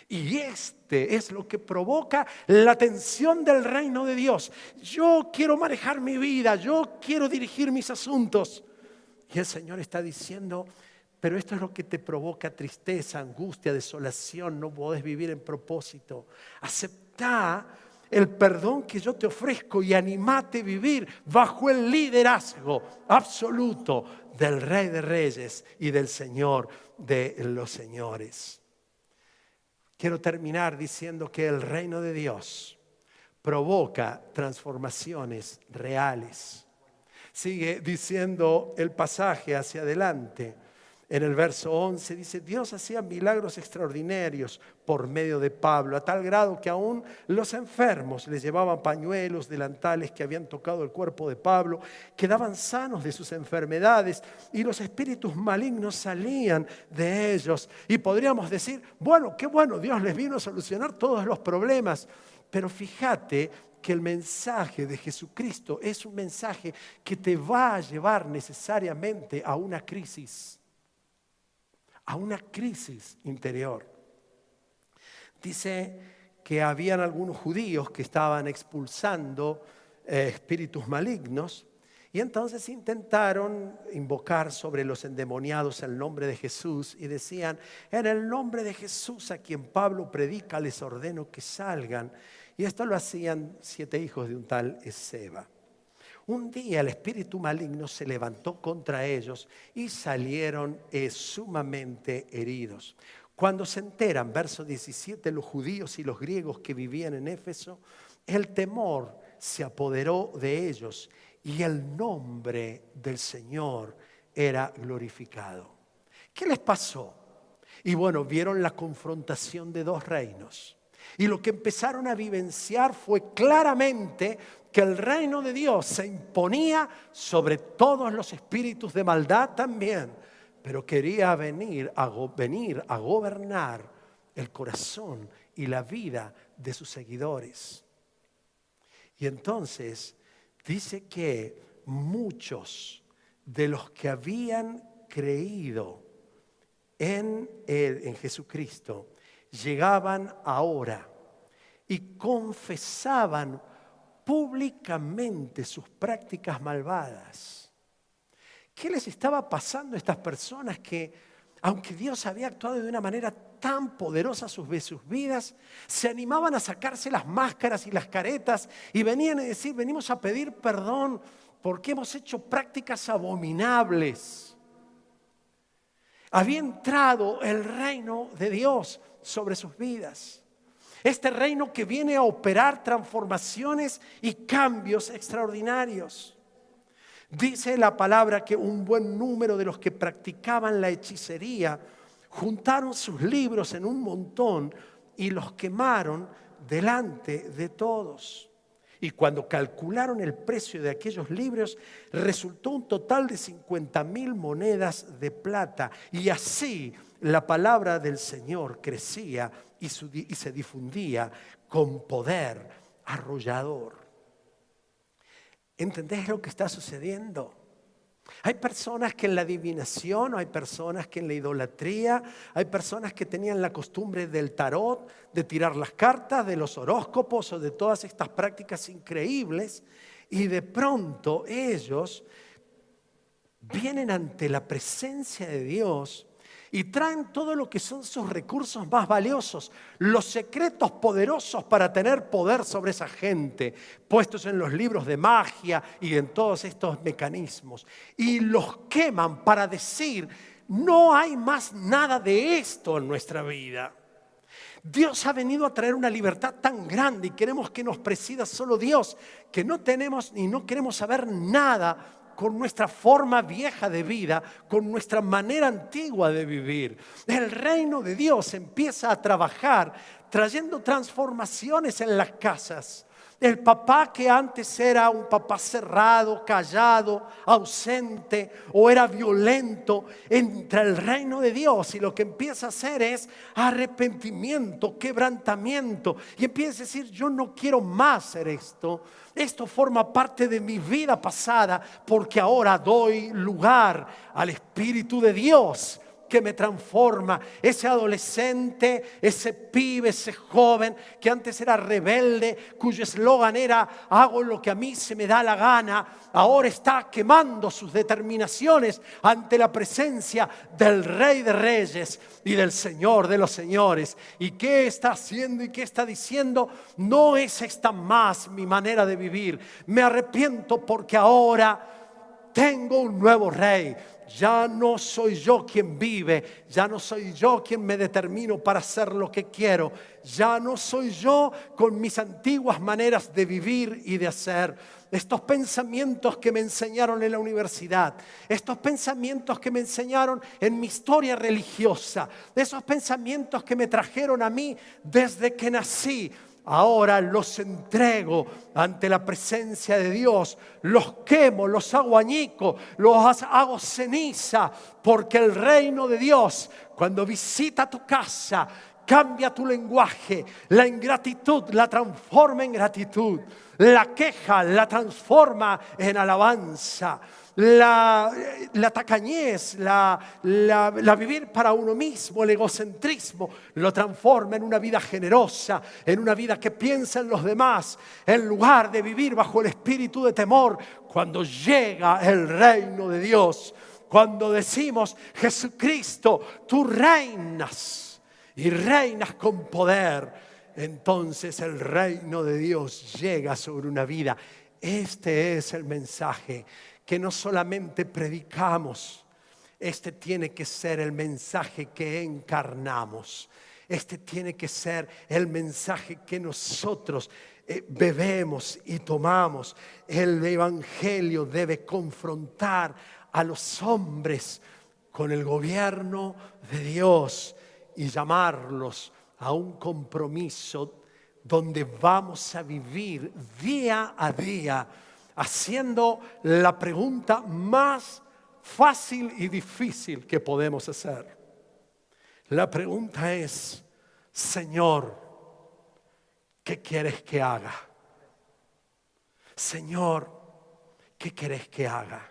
Y este es lo que provoca la tensión del reino de Dios. Yo quiero manejar mi vida, yo quiero dirigir mis asuntos. Y el Señor está diciendo, pero esto es lo que te provoca tristeza, angustia, desolación, no podés vivir en propósito. Aceptá el perdón que yo te ofrezco y animate a vivir bajo el liderazgo absoluto del Rey de Reyes y del Señor de los señores. Quiero terminar diciendo que el reino de Dios provoca transformaciones reales. Sigue diciendo el pasaje hacia adelante. En el verso 11 dice, Dios hacía milagros extraordinarios por medio de Pablo, a tal grado que aún los enfermos les llevaban pañuelos, delantales que habían tocado el cuerpo de Pablo, quedaban sanos de sus enfermedades y los espíritus malignos salían de ellos. Y podríamos decir, bueno, qué bueno, Dios les vino a solucionar todos los problemas. Pero fíjate que el mensaje de Jesucristo es un mensaje que te va a llevar necesariamente a una crisis interior. Dice que habían algunos judíos que estaban expulsando espíritus malignos y entonces intentaron invocar sobre los endemoniados el nombre de Jesús y decían, en el nombre de Jesús a quien Pablo predica les ordeno que salgan. Y esto lo hacían 7 hijos de un tal Esceva. Un día el espíritu maligno se levantó contra ellos y salieron sumamente heridos. Cuando se enteran, verso 17, los judíos y los griegos que vivían en Éfeso, el temor se apoderó de ellos y el nombre del Señor era glorificado. ¿Qué les pasó? Y bueno, vieron la confrontación de dos reinos. Y lo que empezaron a vivenciar fue claramente que el reino de Dios se imponía sobre todos los espíritus de maldad también, pero quería venir a gobernar el corazón y la vida de sus seguidores. Y entonces dice que muchos de los que habían creído en Él, en Jesucristo, llegaban ahora y confesaban públicamente sus prácticas malvadas. ¿Qué les estaba pasando a estas personas que aunque Dios había actuado de una manera tan poderosa sobre sus vidas, se animaban a sacarse las máscaras y las caretas y venían a decir: venimos a pedir perdón porque hemos hecho prácticas abominables. Había entrado el reino de Dios sobre sus vidas. Este reino que viene a operar transformaciones y cambios extraordinarios. Dice la palabra que un buen número de los que practicaban la hechicería juntaron sus libros en un montón y los quemaron delante de todos. Y cuando calcularon el precio de aquellos libros, resultó un total de 50,000 monedas de plata. Y así la palabra del Señor crecía y se difundía con poder arrollador. ¿Entendés lo que está sucediendo? Hay personas que en la adivinación, hay personas que en la idolatría, hay personas que tenían la costumbre del tarot, de tirar las cartas, de los horóscopos o de todas estas prácticas increíbles, y de pronto ellos vienen ante la presencia de Dios y traen todo lo que son sus recursos más valiosos, los secretos poderosos para tener poder sobre esa gente, puestos en los libros de magia y en todos estos mecanismos. Y los queman para decir: no hay más nada de esto en nuestra vida. Dios ha venido a traer una libertad tan grande y queremos que nos presida solo Dios, que no tenemos y no queremos saber nada con nuestra forma vieja de vida, con nuestra manera antigua de vivir. El reino de Dios empieza a trabajar trayendo transformaciones en las casas. El papá que antes era un papá cerrado, callado, ausente o era violento, entra el reino de Dios y lo que empieza a hacer es arrepentimiento, quebrantamiento, y empieza a decir: yo no quiero más hacer esto. Esto forma parte de mi vida pasada porque ahora doy lugar al Espíritu de Dios que me transforma. Ese adolescente, ese pibe, ese joven que antes era rebelde, cuyo eslogan era: hago lo que a mí se me da la gana, ahora está quemando sus determinaciones ante la presencia del Rey de Reyes y del Señor de los Señores. ¿Y qué está haciendo y qué está diciendo? No es esta más mi manera de vivir. Me arrepiento porque ahora tengo un nuevo Rey. Ya no soy yo quien vive, ya no soy yo quien me determino para hacer lo que quiero, ya no soy yo con mis antiguas maneras de vivir y de hacer. Estos pensamientos que me enseñaron en la universidad, estos pensamientos que me enseñaron en mi historia religiosa, esos pensamientos que me trajeron a mí desde que nací, ahora los entrego ante la presencia de Dios, los quemo, los hago añicos, los hago ceniza, porque el reino de Dios, cuando visita tu casa, cambia tu lenguaje. La ingratitud la transforma en gratitud, la queja la transforma en alabanza. La tacañez, la vivir para uno mismo, el egocentrismo, lo transforma en una vida generosa, en una vida que piensa en los demás, en lugar de vivir bajo el espíritu de temor. Cuando llega el reino de Dios, cuando decimos: Jesucristo, tú reinas y reinas con poder, entonces el reino de Dios llega sobre una vida. Este es el mensaje que no solamente predicamos, este tiene que ser el mensaje que encarnamos. Este tiene que ser el mensaje que nosotros bebemos y tomamos. El evangelio debe confrontar a los hombres con el gobierno de Dios y llamarlos a un compromiso donde vamos a vivir día a día haciendo la pregunta más fácil y difícil que podemos hacer. La pregunta es: Señor, ¿qué quieres que haga? Señor, ¿qué quieres que haga?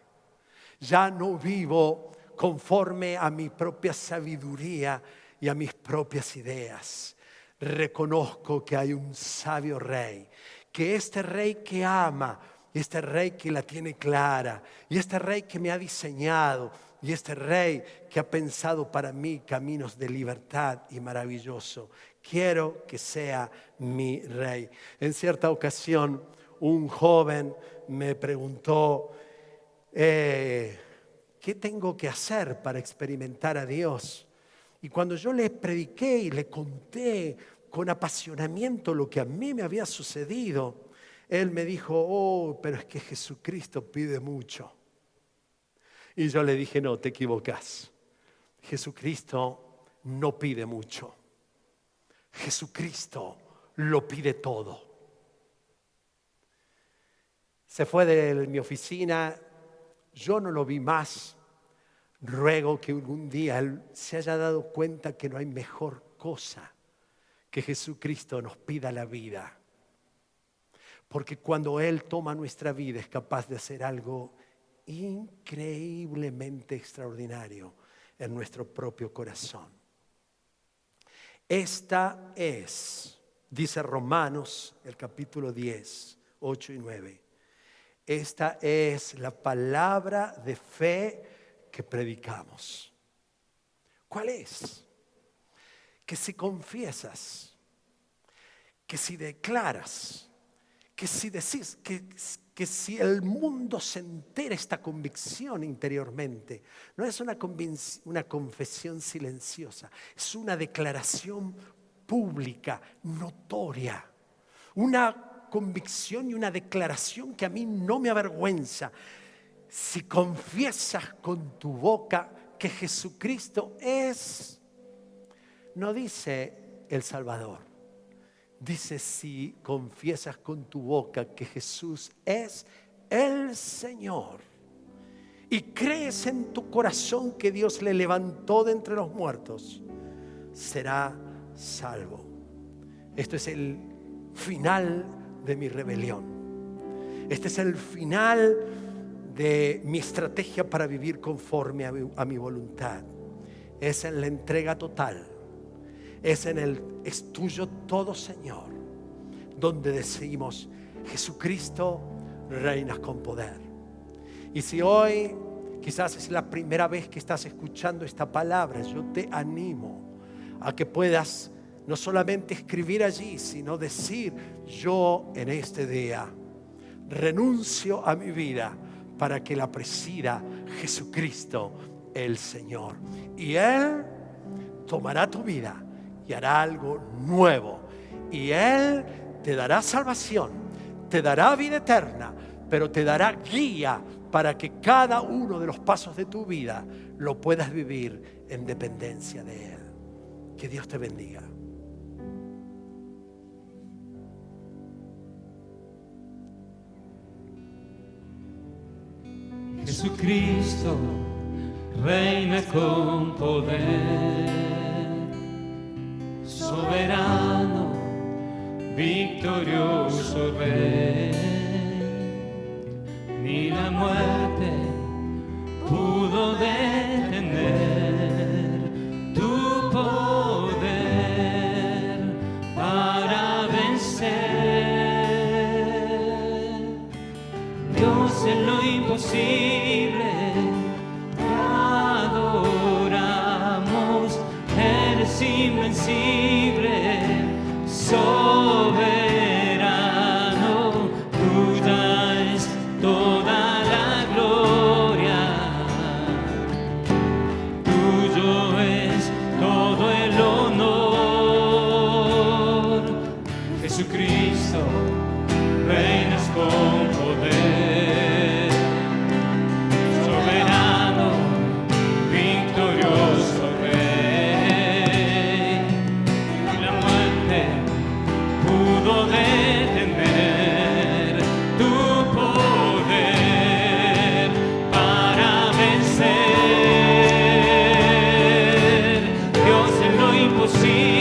Ya no vivo conforme a mi propia sabiduría y a mis propias ideas. Reconozco que hay un sabio rey, que este rey que ama, este rey que la tiene clara, y este rey que me ha diseñado, y este rey que ha pensado para mí caminos de libertad y maravilloso. Quiero que sea mi rey. En cierta ocasión, un joven me preguntó, ¿qué tengo que hacer para experimentar a Dios? Y cuando yo le prediqué y le conté con apasionamiento lo que a mí me había sucedido, él me dijo, oh, pero es que Jesucristo pide mucho. Y yo le dije, no, te equivocas. Jesucristo no pide mucho. Jesucristo lo pide todo. Se fue de mi oficina, yo no lo vi más. Ruego que algún día él se haya dado cuenta que no hay mejor cosa que Jesucristo nos pida la vida. Porque cuando Él toma nuestra vida es capaz de hacer algo increíblemente extraordinario en nuestro propio corazón. Esta es, dice Romanos, el capítulo 10, 8 y 9. Esta es la palabra de fe que predicamos. ¿Cuál es? Que si confiesas, que si declaras, que si decís, que si el mundo se entera esta convicción interiormente, no es una confesión silenciosa, es una declaración pública, notoria, una convicción y una declaración que a mí no me avergüenza. Si confiesas con tu boca que Jesucristo es, no dice el Salvador, dice si confiesas con tu boca que Jesús es el Señor y crees en tu corazón que Dios le levantó de entre los muertos, será salvo. Esto es el final de mi rebelión. Este es el final de mi estrategia para vivir conforme a mi voluntad. Es en la entrega total. Es en el es tuyo todo, Señor, donde decimos Jesucristo reinas con poder. Y si hoy quizás es la primera vez que estás escuchando esta palabra, yo te animo a que puedas no solamente escribir allí, sino decir: yo en este día renuncio a mi vida para que la presida Jesucristo el Señor, y Él tomará tu vida y hará algo nuevo, y Él te dará salvación, te dará vida eterna, pero te dará guía para que cada uno de los pasos de tu vida lo puedas vivir en dependencia de Él. Que Dios te bendiga. Jesucristo reina con poder, soberano, victorioso Rey. Ni la muerte pudo detener tu poder para vencer. Dios en lo imposible te adoramos, eres invencible, soberano, tuya es toda la gloria, tuyo es todo el honor. Jesucristo, reinas con poder, soberano, victorioso Rey. Y la muerte pudo detener tu poder para vencer. Dios en lo imposible